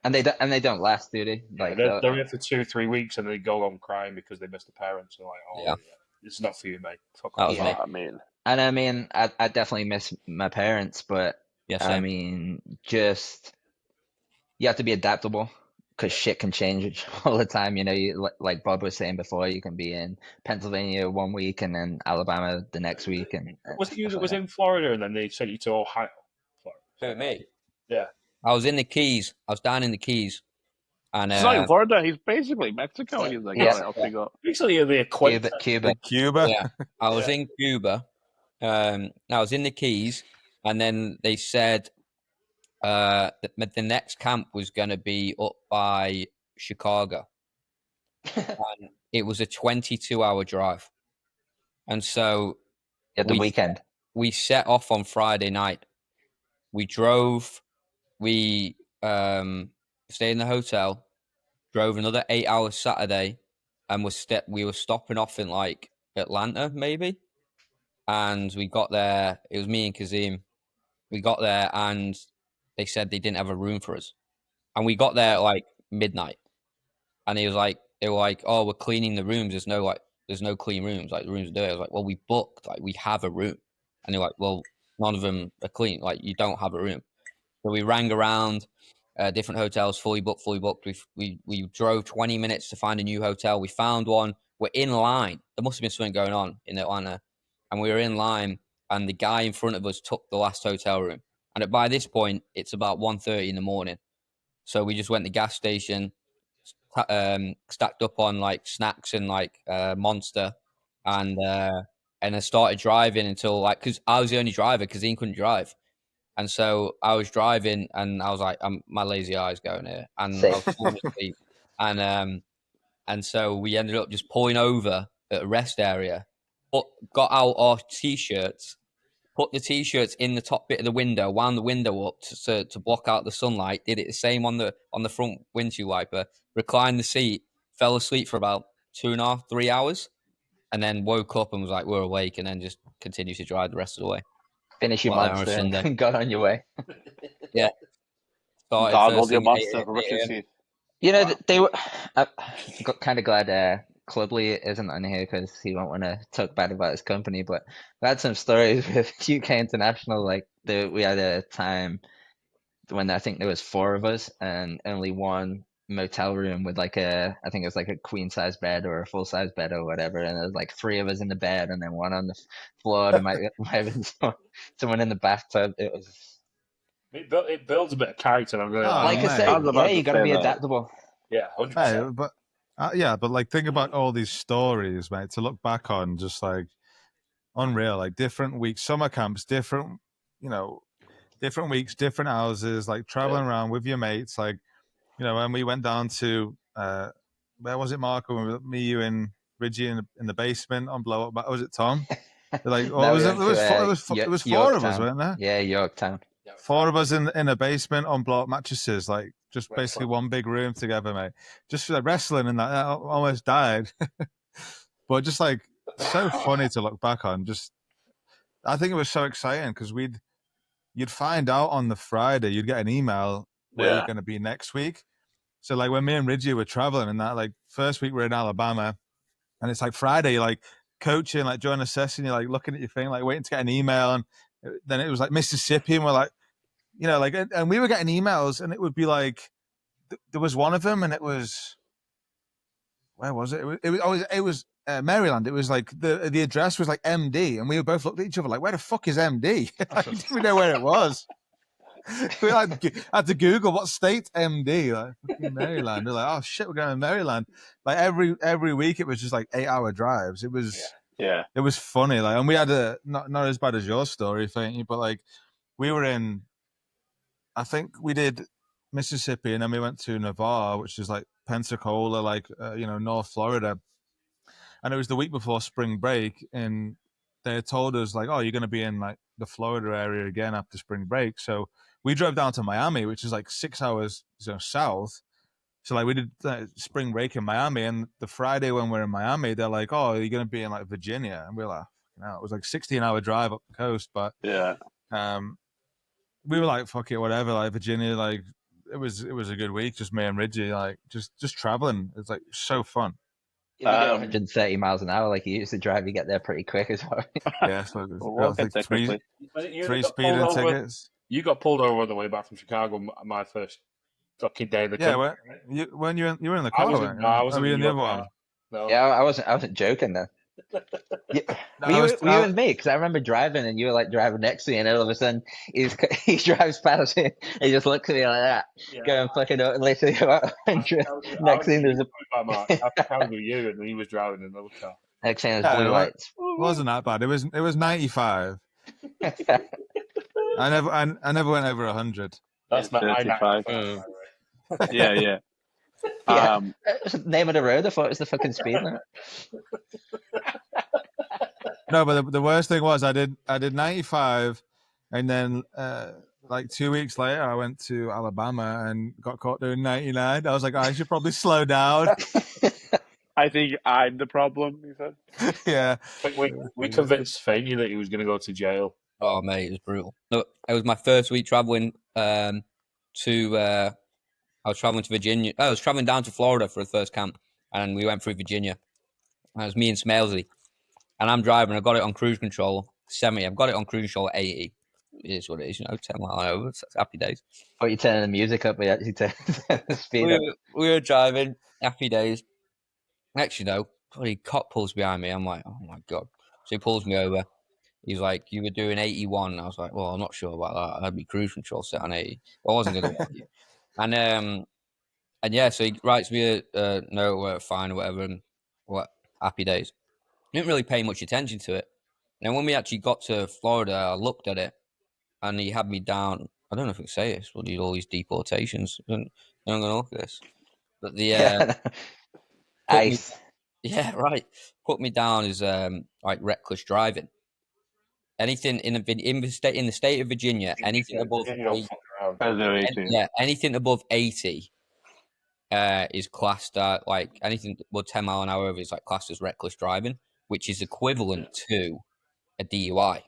and they don't last, do they? Like they're here for 2-3 weeks and they go on crying because they miss the parents and like, it's not for you, mate. Fuck that off. was I mean, I definitely miss my parents, but I mean, just you have to be adaptable because shit can change all the time. Like Bob was saying before, you can be in Pennsylvania 1 week and then Alabama the next week. And was it you that was in Florida and then they sent you to Ohio? Florida. Me? Yeah. I was in the Keys. I was down in the Keys. And he's not in Florida. He's basically Mexico. And he's like, all right, off we go. Basically, the equator. Cuba. Yeah, I was in Cuba. I was in the Keys, and then they said that the next camp was going to be up by Chicago. And it was a 22-hour drive. And so at the weekend, we set off on Friday night. We drove. We stayed in the hotel. Drove another 8 hours Saturday, and we were stopping off in like Atlanta maybe. And we got there. It was me and Kazim. We got there, and they said they didn't have a room for us. And we got there at like midnight, and they were like, "Oh, we're cleaning the rooms. There's no clean rooms. Like the rooms are dirty." I was like, "Well, we booked. Like we have a room." And they're like, "Well, none of them are clean. Like you don't have a room." So we rang around. different hotels, fully booked. We drove 20 minutes to find a new hotel. We found one. We're in line. There must have been something going on in Atlanta, and we were in line. And the guy in front of us took the last hotel room. And by this point, it's about 1:30 in the morning. So we just went to the gas station, stacked up on like snacks and like Monster, and I started driving until like, because I was the only driver because Ian couldn't drive. And so I was driving and I was like, my lazy eye's going here. And Same. I was falling asleep. And so we ended up just pulling over at a rest area, got out our T-shirts, put the T-shirts in the top bit of the window, wound the window up to block out the sunlight, did it the same on the front windshield wiper, reclined the seat, fell asleep for about 2.5, 3 hours, and then woke up and was like, we're awake, and then just continued to drive the rest of the way. Finish your Well, monster Sunday. and got on your way. Yeah. Started Gargled first your thing at monster 8 for Russell a.m. Seed. You know, they were. I got kind of glad Clubley isn't on here because he won't want to talk bad about his company. But we had some stories with UK International. Like we had a time when I think there was 4 of us and only one motel room with like I think it was like a queen size bed or a full size bed or whatever, and there was like 3 of us in the bed and then one on the floor. There might have been someone in the bathtub. It was. It builds a bit of character. I'm really Oh, Like I mate. said, I was about yeah, to you got to say be that. adaptable. Yeah, 100%. Hey, but yeah, but like think about all these stories, mate. To look back on, just like unreal. Like different weeks, summer camps, different, different weeks, different houses. Like traveling around with your mates. Like when we went down to where was it, Marco? Me, you, and Ridgie in the basement on blow up. Was it Tom? Like, No, was we it? went to, It was 4 of us, Yorktown. weren't there? Yeah, Yorktown. 4 of us in a basement on blow up mattresses, like just basically one big room together, mate. Just wrestling and that, I almost died. But just like so funny to look back on. Just I think it was so exciting because you'd find out on the Friday, you'd get an email where you're going to be next week. So like when me and Ridgie were traveling and that, like first week we're in Alabama, and it's like Friday, you're like coaching, like during a session, you're like looking at your thing, like waiting to get an email, and then it was like Mississippi, and we're like, like, and we were getting emails, and it would be like, there was one of them, and it was, where was it? It was Maryland. It was like the address was like MD, and we both looked at each other like, where the fuck is MD? I didn't even know where it was. We had to Google what state MD, like fucking Maryland. We're like, oh shit, we're going to Maryland. Like every week, it was just like 8-hour drives. It was it was funny. Like, and we had not as bad as your story, thank you, but like we were in, I think we did Mississippi, and then we went to Navarre, which is like Pensacola, like North Florida, and it was the week before spring break, and they had told us like, oh, you're going to be in like the Florida area again after spring break. So we drove down to Miami, which is like 6 hours south. So like we did spring break in Miami, and the Friday when we're in Miami, they're like, oh, you're going to be in like Virginia, and we're like, no, it was like 16-hour drive up the coast, but we were like, fuck it, whatever. Like Virginia, like it was a good week, just me and Ridgie, like just traveling. It's like so fun. If you go 130 miles an hour like you used to drive, you get there pretty quick as well. Yeah, so I think three speeding tickets. You got pulled over on the way back from Chicago. My first fucking day in the country. Yeah, when you were in the car, I wasn't in the other car. one. No. Yeah, I wasn't joking then. Were you with me? Because I remember driving, and you were like driving next to me, and all of a sudden he drives past me. He just looks at me like that, going fucking up, literally about 100. Next thing there's I was with you, and he was driving in another car. Next thing there's blue lights. It wasn't that bad. It was 95. I never went over 100. That's not 35. Yeah. Name of the road. I thought it was the fucking speed limit. No, but the worst thing was I did 95, and then like 2 weeks later I went to Alabama and got caught doing 99. I was like, I should probably slow down. I think I'm the problem, he said. Yeah. We convinced Faney that he was going to go to jail. Oh, mate, it was brutal. No, it was my first week traveling I was traveling to Virginia. I was traveling down to Florida for the first camp, and we went through Virginia. And it was me and Smalesy. And I'm driving. I got it on cruise control 70. I've got it on cruise control 80. it is what it is, 10 miles an hour. It's happy days. But you're turning the music up, but you actually turn the speed up. We were driving, happy days. Actually, no, bloody cop pulls behind me. I'm like, oh my God. So he pulls me over. He's like, you were doing 81. I was like, well, I'm not sure about that. I had my cruise control set on 80. Well, I wasn't going to you. And yeah, so he writes me a note, fine or whatever, and what happy days. Didn't really pay much attention to it. And when we actually got to Florida, I looked at it, and he had me down. I don't know if I can say this, but all these deportations. I'm going to look at this. But Ice. yeah, right. Put me down as like reckless driving. Anything in the state of Virginia, anything above You don't fuck around. anything above 80 is classed like anything above 10 mile an hour is like classed as reckless driving, which is equivalent to a DUI.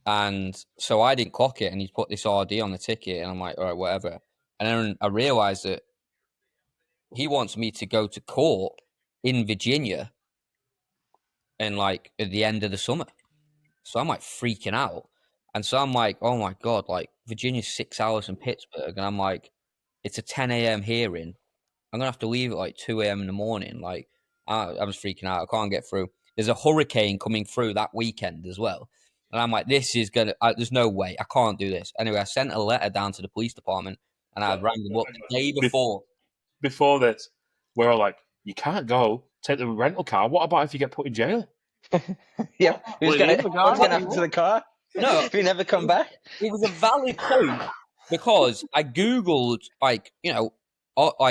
And so I didn't clock it, and he's put this RD on the ticket, and I'm like, all right, whatever. And then I realized that he wants me to go to court in Virginia and like at the end of the summer. So I'm like freaking out. And so I'm like, oh my God, like Virginia's 6 hours from Pittsburgh. And I'm like, it's a 10 a.m. hearing. I'm going to have to leave at like 2 a.m. in the morning. Like, I was freaking out. I can't get through. There's a hurricane coming through that weekend as well. And I'm like, this is going to, there's no way. I can't do this. Anyway, I sent a letter down to the police department, and I rang them up the day before. Before this, we're all like, you can't go. Take the rental car. What about if you get put in jail? Yeah, what's going to happen to the car? No, if you never come back. It was a valid point because I googled like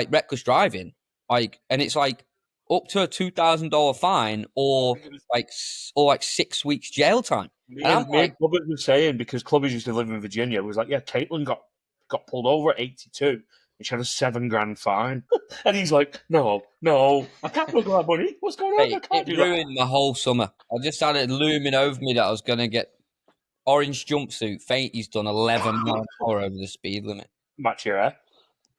reckless driving, like, and it's like up to a $2,000 fine or like 6 weeks jail time. Me and Clubbers was saying, because Clubbers used to live in Virginia, it was like, yeah, Caitlin got pulled over at 82. And she had a $7,000 fine. And he's like, no, I can't look at that money. What's going on? I can't do that. It ruined my whole summer. I just had it looming over me that I was going to get orange jumpsuit. He's done 11 miles an hour over the speed limit. Match your hair.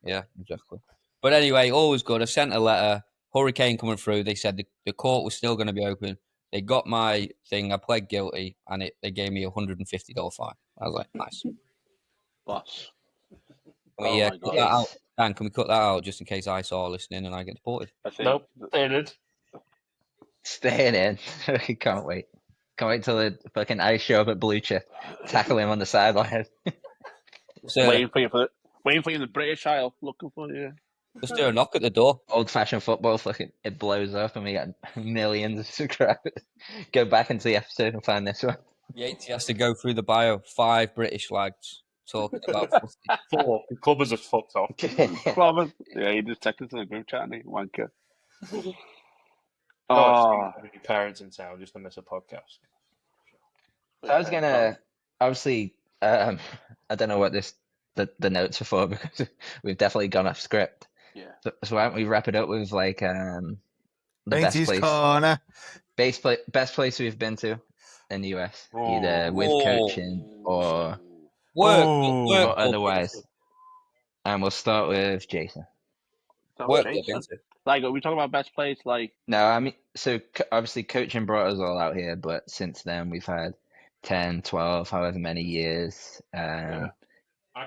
Yeah, exactly. But anyway, all was good. I sent a letter. Hurricane coming through. They said the court was still going to be open. They got my thing. I pled guilty, and they gave me a $150 fine. I was like, nice. Boss. Can we cut that out? Dan, can we cut that out just in case I saw listening and I get deported? Nope, staying in. Staying in. Can't wait. Can't wait till the fucking ice show up at Blue Chip. Tackle him on the sideline. Waiting for you in the British aisle, looking for you. Just do a knock at the door. Old-fashioned football, fucking it blows up and we get millions of subscribers. Go back into the episode and find this one. Yates has to go through the bio. 5 British lads talking about Footy. 4. The Clubbers are fucked off. Yeah, he just texted to the group chat and he wanker. Your parents in town just to miss a podcast. I was gonna obviously I don't know what the notes are for because we've definitely gone off script. Yeah. So why don't we wrap it up with like the best place, corner. best place we've been to in the US, either with coaching or work or otherwise. And we'll start with Jason. Work. Like, are we talking about best place? Like, no, I mean, so obviously coaching brought us all out here, but since then we've had 10, 12, however many years. I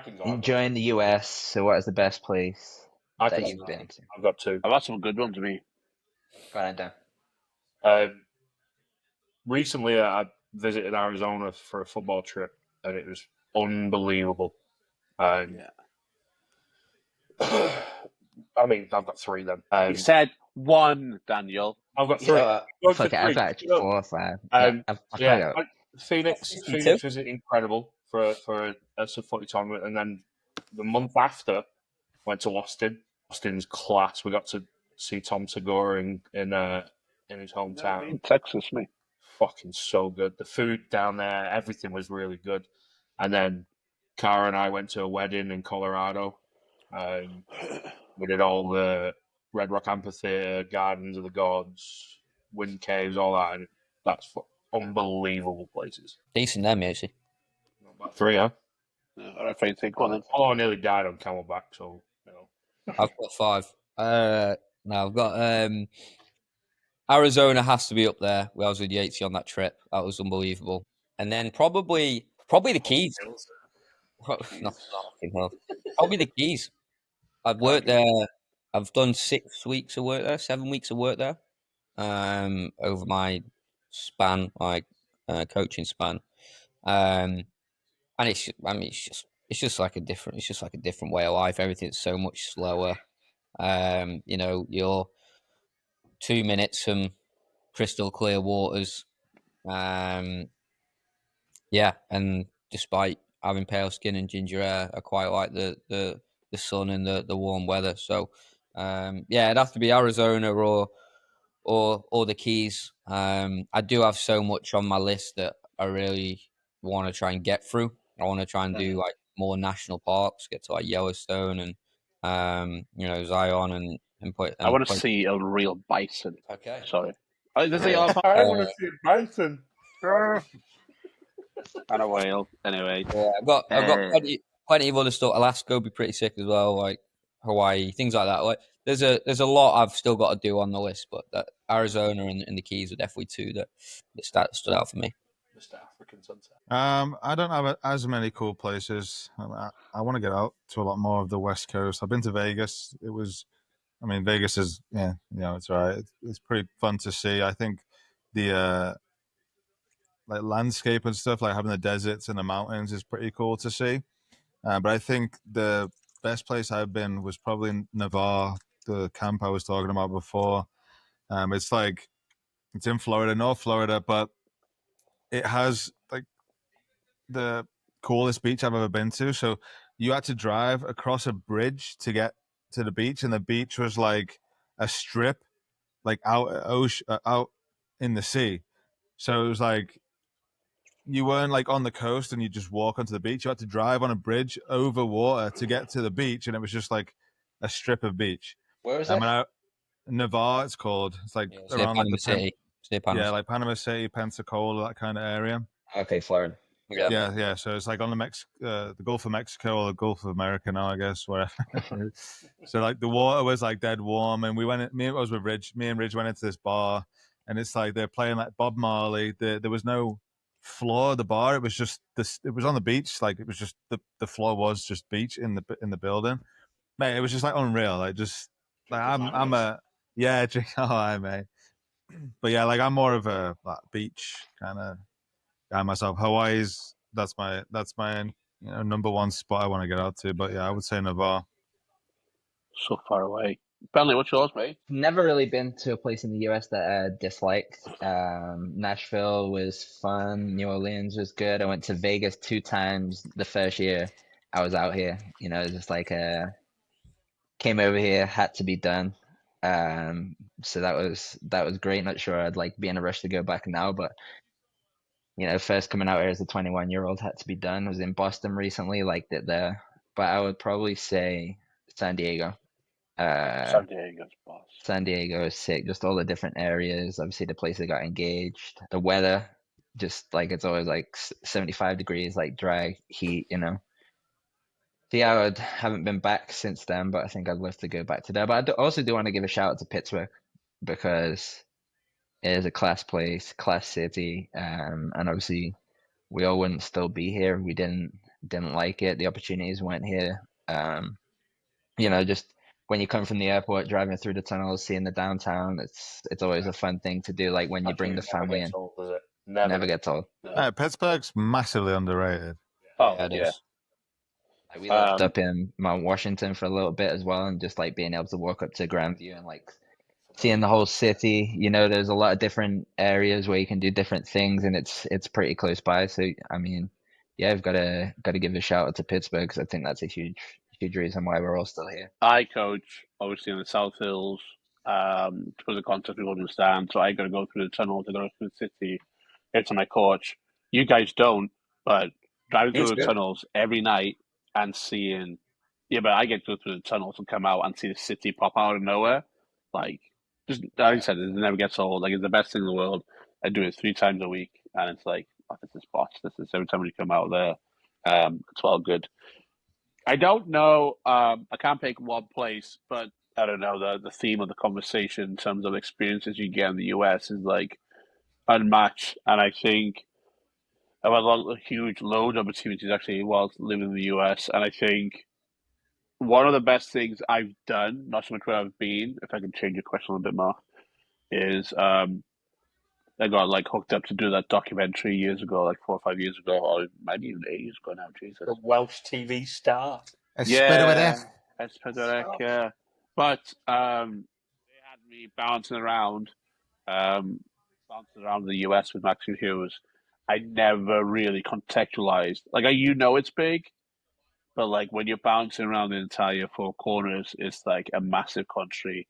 can go. Enjoying the US. So, what is the best place that you've been to? I've got 2. I've had some good ones to me. Go ahead, Dan. Recently, I visited Arizona for a football trip, and it was unbelievable. I mean, I've got 3 then. You said 1, Daniel. I've got 3. Fuck it, I've got 4 or 5. Phoenix was incredible for a footy tournament, and then the month after, went to Austin. Austin's class. We got to see Tom Segura in his hometown. In Texas, me. Fucking so good. The food down there, everything was really good. And then Cara and I went to a wedding in Colorado. We did all the Red Rock Amphitheater, Gardens of the Gods, Wind Caves, all that. And that's unbelievable places. Decent them, actually. About 3, huh? I think one. I nearly died on Camelback, so, you know. I've got 5. Now I've got Arizona has to be up there. I was with Yatesy on that trip. That was unbelievable. And then probably Probably the Keys. Jeez. Not fucking hell. Probably the Keys. I've worked there. I've done 6 weeks of work there, 7 weeks of work there. Over my span, like coaching span. And it's just like a different way of life. Everything's so much slower. You're 2 minutes from crystal clear waters. Yeah, and despite having pale skin and ginger hair, I quite like the sun and the warm weather. So, it'd have to be Arizona or the Keys. I do have so much on my list that I really want to try and get through. I want to try and do like more national parks, get to like Yellowstone and Zion and put. I want to see a real bison. Okay. Sorry. There's a I want to see a bison. And a whale. Anyway. Yeah, I've got plenty of other stuff. Alaska would be pretty sick as well, like Hawaii, things like that. Like there's a lot I've still got to do on the list, but Arizona and the Keys are definitely two that stood out for me. Mr. African Sunset. I don't have as many cool places. I want to get out to a lot more of the West Coast. I've been to Vegas. Vegas is, it's all right. It's pretty fun to see. I think the like landscape and stuff, like having the deserts and the mountains, is pretty cool to see. But I think the best place I've been was probably Navarre, the camp I was talking about before. It's in Florida, North Florida, but it has like the coolest beach I've ever been to. So you had to drive across a bridge to get to the beach, and the beach was like a strip, like out in the sea. So it was like you weren't like on the coast and you just walk onto the beach. You had to drive on a bridge over water to get to the beach, and it was just like a strip of beach. Where is it? Navarre, it's called. It's like Yeah, around like Panama City. like Panama City, Pensacola, that kind of area. Okay, Florida. Yeah. So it's like on the Gulf of Mexico or the Gulf of America now, I guess, wherever. So like the water was like dead warm, and I was with Ridge. Me and Ridge went into this bar, and it's like they're playing like Bob Marley. There was no floor of the bar. It was just this. It was on the beach. Like it was just the floor was just beach in the building. Mate, it was just like unreal. Like just like I'm a drink. Oh, hi, mate. But yeah, like I'm more of a like, beach kind of guy myself. Hawaii's that's my number one spot I want to get out to. But yeah, I would say Navarre. So far away. Bentley, what's yours, mate? Never really been to a place in the US that I disliked. Nashville was fun. New Orleans was good. I went to Vegas 2 times the first year I was out here. Just like came over here, had to be done. So that was great. Not sure I'd like be in a rush to go back now, but first coming out here as a 21-year-old had to be done. I was in Boston recently, liked it there. But I would probably say San Diego. San Diego's boss. San Diego is sick. Just all the different areas. Obviously, the places got engaged. The weather, just like it's always like 75 degrees, like dry heat. So yeah, I haven't been back since then, but I think I'd love to go back to there. But also do want to give a shout out to Pittsburgh because it is a class place, class city, and obviously we all wouldn't still be here if we didn't like it. The opportunities weren't here. Just when you come from the airport, driving through the tunnels, seeing the downtown, it's always a fun thing to do. Like when you bring the family in, Old, does it? never gets old. No. Pittsburgh's massively underrated. Oh, Yeah, it yeah. is. Like, we lived up in Mount Washington for a little bit as well, and just like being able to walk up to Grandview and like seeing the whole city. There's a lot of different areas where you can do different things, and it's pretty close by. So I mean, yeah, I've got to give a shout out to Pittsburgh because I think that's a huge reason why we're all still here. I coach, obviously, in the South Hills. To put the context, people understand. So I got to go through the tunnels, I got to go through the city, get to my coach. You guys don't, but driving through It's the good. tunnels every night and seeing, but I get to go through the tunnels and come out and see the city pop out of nowhere. Like, just like I said, it never gets old. Like, it's the best thing in the world. I do it 3 times a week, and it's like, oh, this is boss. This is every time we come out there. It's all good. I don't know. I can't pick one place, but I don't know. The theme of the conversation in terms of experiences you get in the US is like unmatched, and I think I've had a huge load of opportunities actually while living in the US, and I think one of the best things I've done, not so much where I've been, if I can change your question a little bit more, is I got like hooked up to do that documentary years ago, like 4 or 5 years ago, or maybe even 8 years ago now. Jesus. The Welsh TV star. Yeah, Espadorek, yeah. But they had me bouncing around the US with Maxi Hughes. I never really contextualized. Like, it's big, but like when you're bouncing around the entire four corners, it's like a massive country,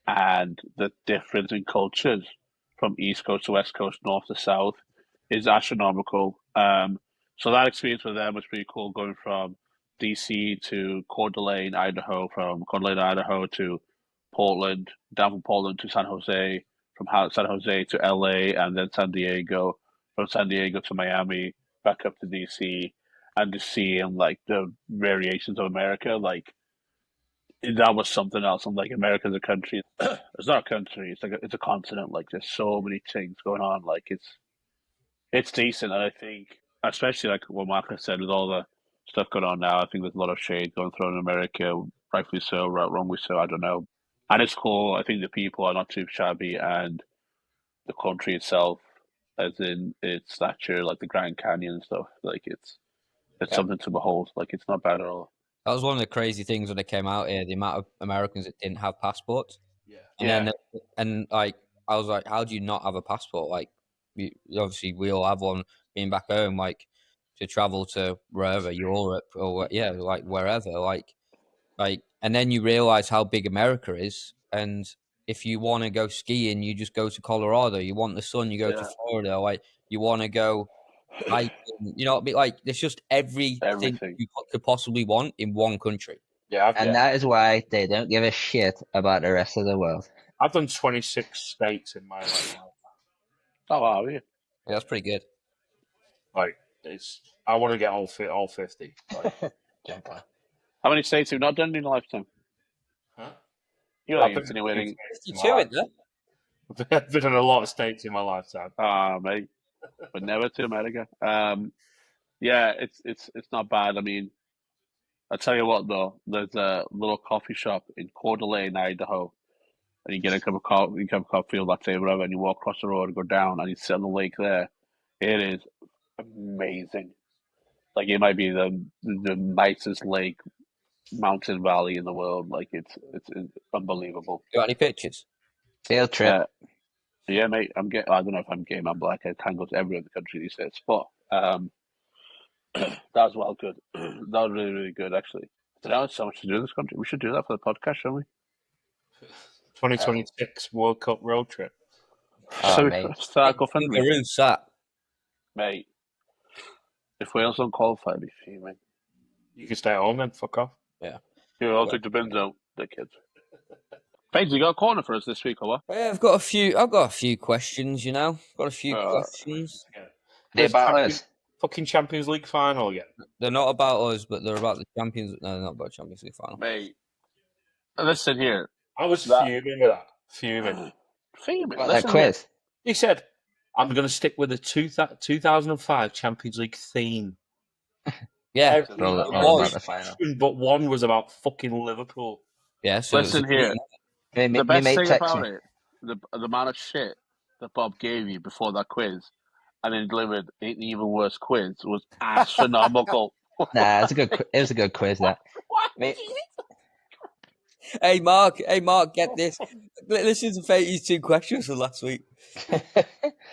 and the difference in cultures from East Coast to West Coast, North to South, is astronomical. So that experience with them was pretty cool, going from DC to Coeur d'Alene, Idaho, from Coeur d'Alene, Idaho to Portland, down from Portland to San Jose, from San Jose to LA, and then San Diego, from San Diego to Miami, back up to DC, and just seeing like the variations of America, like that was something else. I'm like, America's a country. It's not a country. It's a continent. Like, there's so many things going on. Like, it's decent, and I think, especially like what Marcus said, with all the stuff going on now, I think there's a lot of shade going through in America, rightfully so, wrongly so. I don't know, and it's cool. I think the people are not too shabby, and the country itself, as in its stature, like the Grand Canyon and stuff, like it's something to behold. Like, it's not bad at all. That was one of the crazy things when they came out here. The amount of Americans that didn't have passports. Yeah. And then like I was like, how do you not have a passport? Like, obviously we all have one. Being back home, like to travel to wherever, Europe or like wherever, like, and then you realize how big America is. And if you want to go skiing, you just go to Colorado. You want the sun, you go to Florida. Like, you want to go hiking, like there's just everything you could possibly want in one country. Yeah, And that is why they don't give a shit about the rest of the world. I've done 26 states in my life. Oh wow, yeah. Yeah, that's pretty good. Like, I want to get all 50. Like, How many states have you not done in your lifetime? huh? You're like insinuating. 52, isn't it? I've been in a lot of states in my lifetime. Mate, but never to America. Yeah, it's not bad. I mean, I tell you what though, there's a little coffee shop in Coeur d'Alene, Idaho, and you get a cup of coffee, feel latte, whatever, and you walk across the road and go down, and you sit on the lake there. It is amazing. Like, it might be the nicest lake, mountain valley in the world. Like, it's unbelievable. You got any pictures? Field trip. Yeah, mate. I don't know if I'm gay, man, but like, I can't go to every other country these days. But that was well good. That was really, really good, actually. There's so much to do in this country. We should do that for the podcast, shouldn't we? 2026 World Cup road trip. Oh, mate. Start GoFundMe. The room's sat. Mate, if Wales don't qualify, I'd be fuming. You can stay at home then. Fuck off. Yeah. Here, I'll take the bins out, the kids. Paige, you got a corner for us this week, or what? Yeah, I've got a few questions. Got a few questions. They're about us. Fucking Champions League final again. They're not about us, but they're about the Champions. No, they're not about Champions League final. Mate, listen here. I was fuming with that. Fuming. What, that quiz? He said, I'm going to stick with the 2005 Champions League theme. Yeah, about the final. But one was about fucking Liverpool. Yeah, so listen here. The best thing about it, the amount of shit that Bob gave you before that quiz, and then delivered an even worse quiz, was astronomical. Nah, it was a good quiz, that. Hey Mark, get this. Listen to Fatey's 2 questions from last week. The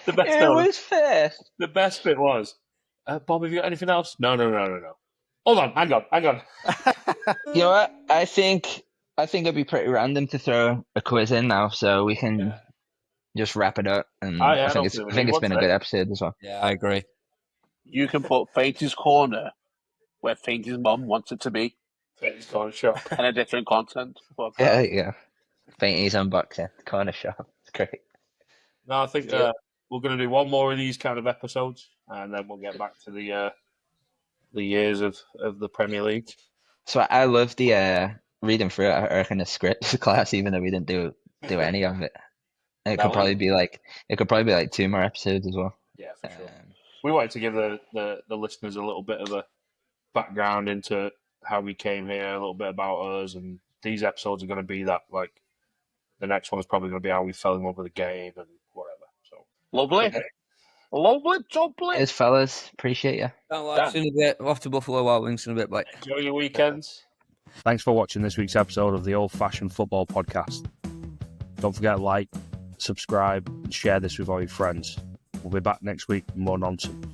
best It was fair. The best bit was, Bob, have you got anything else? No. Hold on, hang on. You know what? I think it'd be pretty random to throw a quiz in now, so we can just wrap it up. And I think it's been a good episode as well. Yeah, I agree. You can put Fainty's Corner where Fainty's mum wants it to be. Fainty's Corner Shop. And a different content. Yeah, there you go. Fainty's Unboxing, Corner Shop. It's great. No, I think we're going to do one more of these kind of episodes, and then we'll get back to the years of the Premier League. So I love the reading through it in the script class, even though we didn't do any of it. And it could probably be like 2 more episodes as well. Yeah, for sure. we wanted to give the listeners a little bit of a background into how we came here, a little bit about us, and these episodes are going to be that. Like the next one is probably going to be how we fell in love with the game and whatever. So Lovely. Lovely, jubbly. Cheers, fellas. Appreciate you. Can't lie, soon a bit off to Buffalo Wild Wings in a bit, like. enjoy your weekends. Thanks for watching this week's episode of the Old Fashioned Football Podcast. Don't forget to like, subscribe, and share this with all your friends. We'll be back next week with more nonsense.